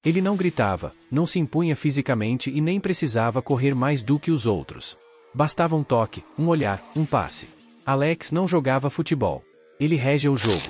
Ele não gritava, não se impunha fisicamente e nem precisava correr mais do que os outros. Bastava um toque, um olhar, um passe. Alex não jogava futebol. Ele regia o jogo.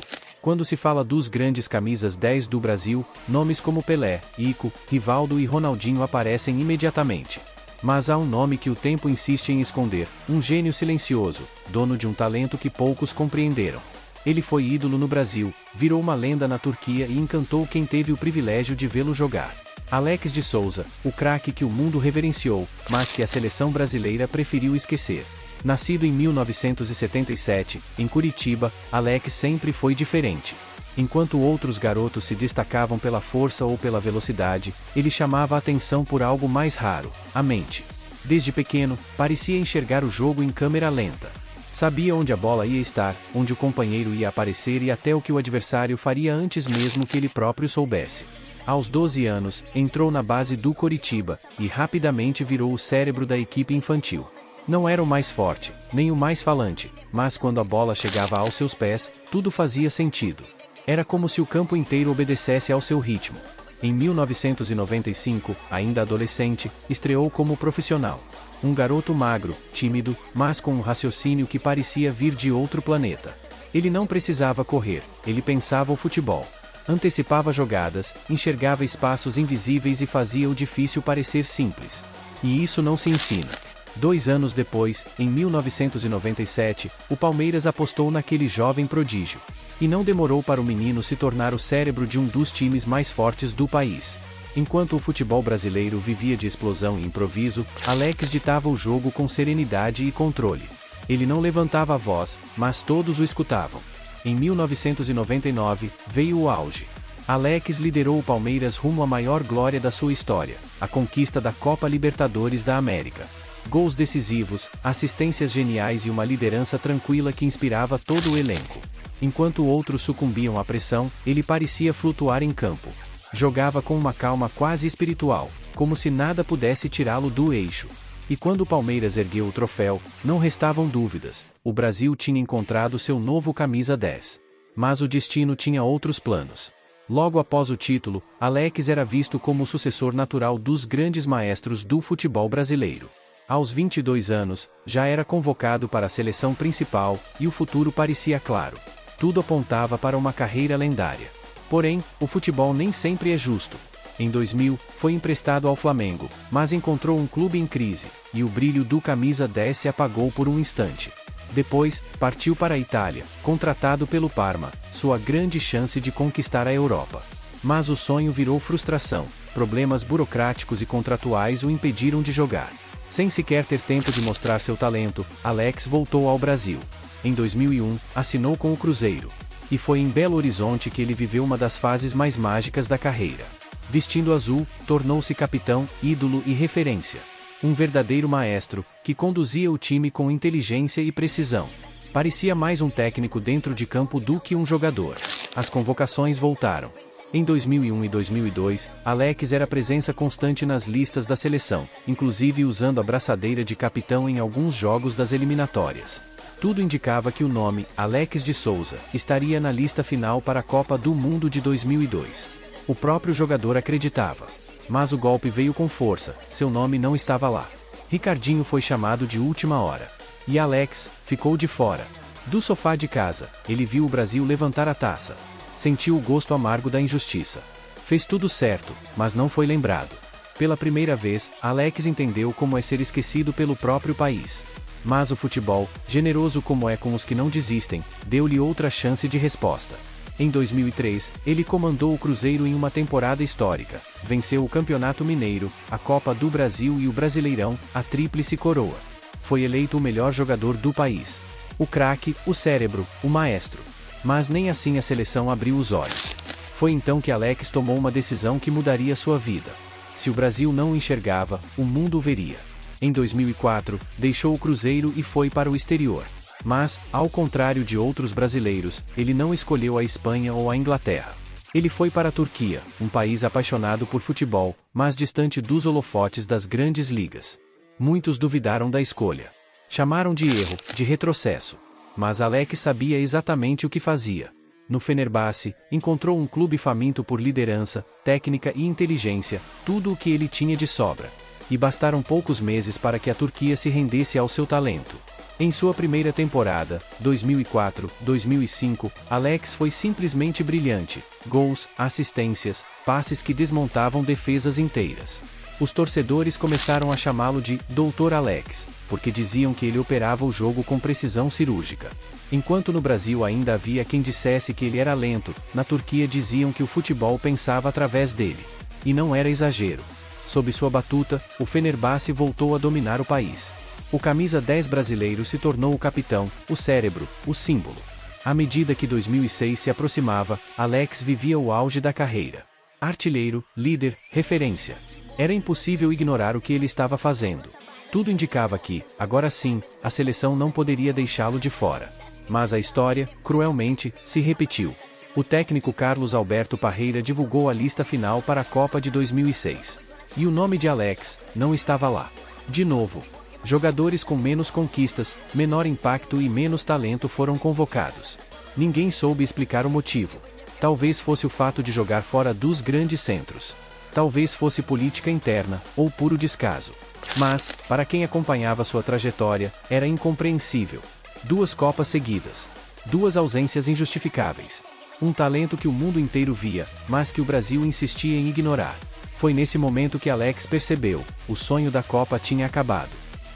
Quando se fala dos grandes camisas 10 do Brasil, nomes como Pelé, Ico, Rivaldo e Ronaldinho aparecem imediatamente. Mas há um nome que o tempo insiste em esconder, um gênio silencioso, dono de um talento que poucos compreenderam. Ele foi ídolo no Brasil, virou uma lenda na Turquia e encantou quem teve o privilégio de vê-lo jogar. Alex de Souza, o craque que o mundo reverenciou, mas que a seleção brasileira preferiu esquecer. Nascido em 1977, em Curitiba, Alex sempre foi diferente. Enquanto outros garotos se destacavam pela força ou pela velocidade, ele chamava a atenção por algo mais raro, a mente. Desde pequeno, parecia enxergar o jogo em câmera lenta. Sabia onde a bola ia estar, onde o companheiro ia aparecer e até o que o adversário faria antes mesmo que ele próprio soubesse. Aos 12 anos, entrou na base do Coritiba, e rapidamente virou o cérebro da equipe infantil. Não era o mais forte, nem o mais falante, mas quando a bola chegava aos seus pés, tudo fazia sentido. Era como se o campo inteiro obedecesse ao seu ritmo. Em 1995, ainda adolescente, estreou como profissional. Um garoto magro, tímido, mas com um raciocínio que parecia vir de outro planeta. Ele não precisava correr, ele pensava o futebol. Antecipava jogadas, enxergava espaços invisíveis e fazia o difícil parecer simples. E isso não se ensina. 2 anos depois, em 1997, o Palmeiras apostou naquele jovem prodígio. E não demorou para o menino se tornar o cérebro de um dos times mais fortes do país. Enquanto o futebol brasileiro vivia de explosão e improviso, Alex ditava o jogo com serenidade e controle. Ele não levantava a voz, mas todos o escutavam. Em 1999, veio o auge. Alex liderou o Palmeiras rumo à maior glória da sua história, a conquista da Copa Libertadores da América. Gols decisivos, assistências geniais e uma liderança tranquila que inspirava todo o elenco. Enquanto outros sucumbiam à pressão, ele parecia flutuar em campo. Jogava com uma calma quase espiritual, como se nada pudesse tirá-lo do eixo. E quando o Palmeiras ergueu o troféu, não restavam dúvidas, o Brasil tinha encontrado seu novo camisa 10. Mas o destino tinha outros planos. Logo após o título, Alex era visto como o sucessor natural dos grandes maestros do futebol brasileiro. Aos 22 anos, já era convocado para a seleção principal, e o futuro parecia claro. Tudo apontava para uma carreira lendária. Porém, o futebol nem sempre é justo. Em 2000, foi emprestado ao Flamengo, mas encontrou um clube em crise, e o brilho do camisa 10 se apagou por um instante. Depois, partiu para a Itália, contratado pelo Parma, sua grande chance de conquistar a Europa. Mas o sonho virou frustração, problemas burocráticos e contratuais o impediram de jogar. Sem sequer ter tempo de mostrar seu talento, Alex voltou ao Brasil. Em 2001, assinou com o Cruzeiro. E foi em Belo Horizonte que ele viveu uma das fases mais mágicas da carreira. Vestindo azul, tornou-se capitão, ídolo e referência. Um verdadeiro maestro, que conduzia o time com inteligência e precisão. Parecia mais um técnico dentro de campo do que um jogador. As convocações voltaram. Em 2001 e 2002, Alex era presença constante nas listas da seleção, inclusive usando a braçadeira de capitão em alguns jogos das eliminatórias. Tudo indicava que o nome, Alex de Souza, estaria na lista final para a Copa do Mundo de 2002. O próprio jogador acreditava. Mas o golpe veio com força, seu nome não estava lá. Ricardinho foi chamado de última hora. E Alex ficou de fora. Do sofá de casa, ele viu o Brasil levantar a taça. Sentiu o gosto amargo da injustiça. Fez tudo certo, mas não foi lembrado. Pela primeira vez, Alex entendeu como é ser esquecido pelo próprio país. Mas o futebol, generoso como é com os que não desistem, deu-lhe outra chance de resposta. Em 2003, ele comandou o Cruzeiro em uma temporada histórica. Venceu o Campeonato Mineiro, a Copa do Brasil e o Brasileirão, a tríplice coroa. Foi eleito o melhor jogador do país. O craque, o cérebro, o maestro. Mas nem assim a seleção abriu os olhos. Foi então que Alex tomou uma decisão que mudaria sua vida. Se o Brasil não o enxergava, o mundo o veria. Em 2004, deixou o Cruzeiro e foi para o exterior. Mas, ao contrário de outros brasileiros, ele não escolheu a Espanha ou a Inglaterra. Ele foi para a Turquia, um país apaixonado por futebol, mas distante dos holofotes das grandes ligas. Muitos duvidaram da escolha. Chamaram de erro, de retrocesso. Mas Alex sabia exatamente o que fazia. No Fenerbahçe, encontrou um clube faminto por liderança, técnica e inteligência, tudo o que ele tinha de sobra. E bastaram poucos meses para que a Turquia se rendesse ao seu talento. Em sua primeira temporada, 2004-2005, Alex foi simplesmente brilhante. Gols, assistências, passes que desmontavam defesas inteiras. Os torcedores começaram a chamá-lo de Dr. Alex, porque diziam que ele operava o jogo com precisão cirúrgica. Enquanto no Brasil ainda havia quem dissesse que ele era lento, na Turquia diziam que o futebol pensava através dele. E não era exagero. Sob sua batuta, o Fenerbahçe voltou a dominar o país. O camisa 10 brasileiro se tornou o capitão, o cérebro, o símbolo. À medida que 2006 se aproximava, Alex vivia o auge da carreira. Artilheiro, líder, referência. Era impossível ignorar o que ele estava fazendo. Tudo indicava que, agora sim, a seleção não poderia deixá-lo de fora. Mas a história, cruelmente, se repetiu. O técnico Carlos Alberto Parreira divulgou a lista final para a Copa de 2006. E o nome de Alex não estava lá. De novo. Jogadores com menos conquistas, menor impacto e menos talento foram convocados. Ninguém soube explicar o motivo. Talvez fosse o fato de jogar fora dos grandes centros. Talvez fosse política interna, ou puro descaso. Mas, para quem acompanhava sua trajetória, era incompreensível. 2 Copas seguidas. 2 ausências injustificáveis. Um talento que o mundo inteiro via, mas que o Brasil insistia em ignorar. Foi nesse momento que Alex percebeu, o sonho da Copa tinha acabado.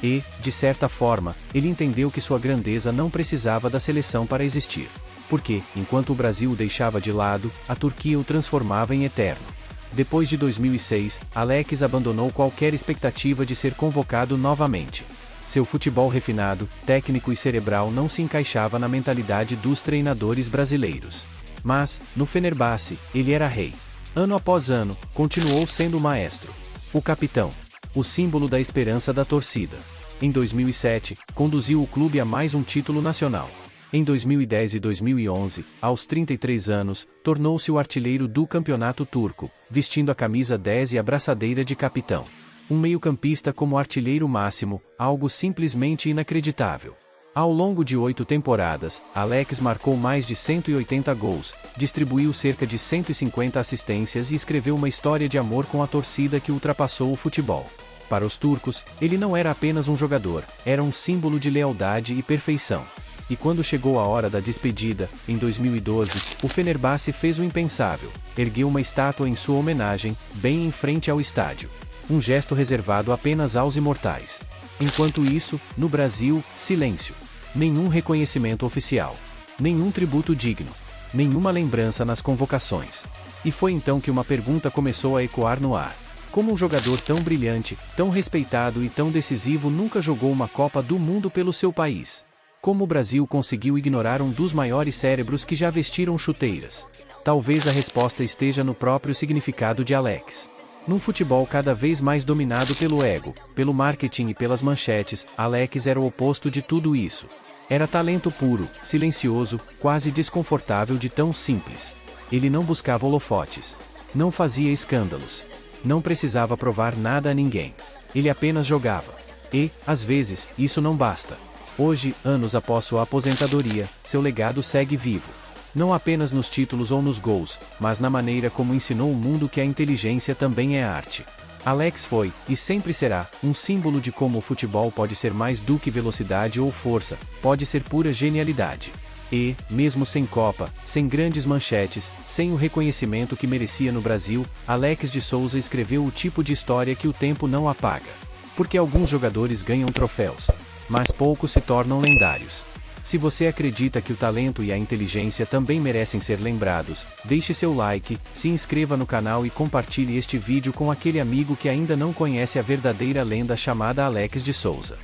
E, de certa forma, ele entendeu que sua grandeza não precisava da seleção para existir. Porque, enquanto o Brasil o deixava de lado, a Turquia o transformava em eterno. Depois de 2006, Alex abandonou qualquer expectativa de ser convocado novamente. Seu futebol refinado, técnico e cerebral não se encaixava na mentalidade dos treinadores brasileiros. Mas, no Fenerbahçe, ele era rei. Ano após ano, continuou sendo o maestro. O capitão. O símbolo da esperança da torcida. Em 2007, conduziu o clube a mais um título nacional. Em 2010 e 2011, aos 33 anos, tornou-se o artilheiro do campeonato turco, vestindo a camisa 10 e a braçadeira de capitão. Um meio-campista como artilheiro máximo, algo simplesmente inacreditável. Ao longo de 8 temporadas, Alex marcou mais de 180 gols, distribuiu cerca de 150 assistências e escreveu uma história de amor com a torcida que ultrapassou o futebol. Para os turcos, ele não era apenas um jogador, era um símbolo de lealdade e perfeição. E quando chegou a hora da despedida, em 2012, o Fenerbahçe fez o impensável, ergueu uma estátua em sua homenagem, bem em frente ao estádio. Um gesto reservado apenas aos imortais. Enquanto isso, no Brasil, silêncio. Nenhum reconhecimento oficial. Nenhum tributo digno. Nenhuma lembrança nas convocações. E foi então que uma pergunta começou a ecoar no ar. Como um jogador tão brilhante, tão respeitado e tão decisivo nunca jogou uma Copa do Mundo pelo seu país? Como o Brasil conseguiu ignorar um dos maiores cérebros que já vestiram chuteiras? Talvez a resposta esteja no próprio significado de Alex. Num futebol cada vez mais dominado pelo ego, pelo marketing e pelas manchetes, Alex era o oposto de tudo isso. Era talento puro, silencioso, quase desconfortável de tão simples. Ele não buscava holofotes. Não fazia escândalos. Não precisava provar nada a ninguém. Ele apenas jogava. E, às vezes, isso não basta. Hoje, anos após sua aposentadoria, seu legado segue vivo. Não apenas nos títulos ou nos gols, mas na maneira como ensinou o mundo que a inteligência também é arte. Alex foi, e sempre será, um símbolo de como o futebol pode ser mais do que velocidade ou força, pode ser pura genialidade. E, mesmo sem Copa, sem grandes manchetes, sem o reconhecimento que merecia no Brasil, Alex de Souza escreveu o tipo de história que o tempo não apaga. Porque alguns jogadores ganham troféus, mas poucos se tornam lendários. Se você acredita que o talento e a inteligência também merecem ser lembrados, deixe seu like, se inscreva no canal e compartilhe este vídeo com aquele amigo que ainda não conhece a verdadeira lenda chamada Alex de Souza.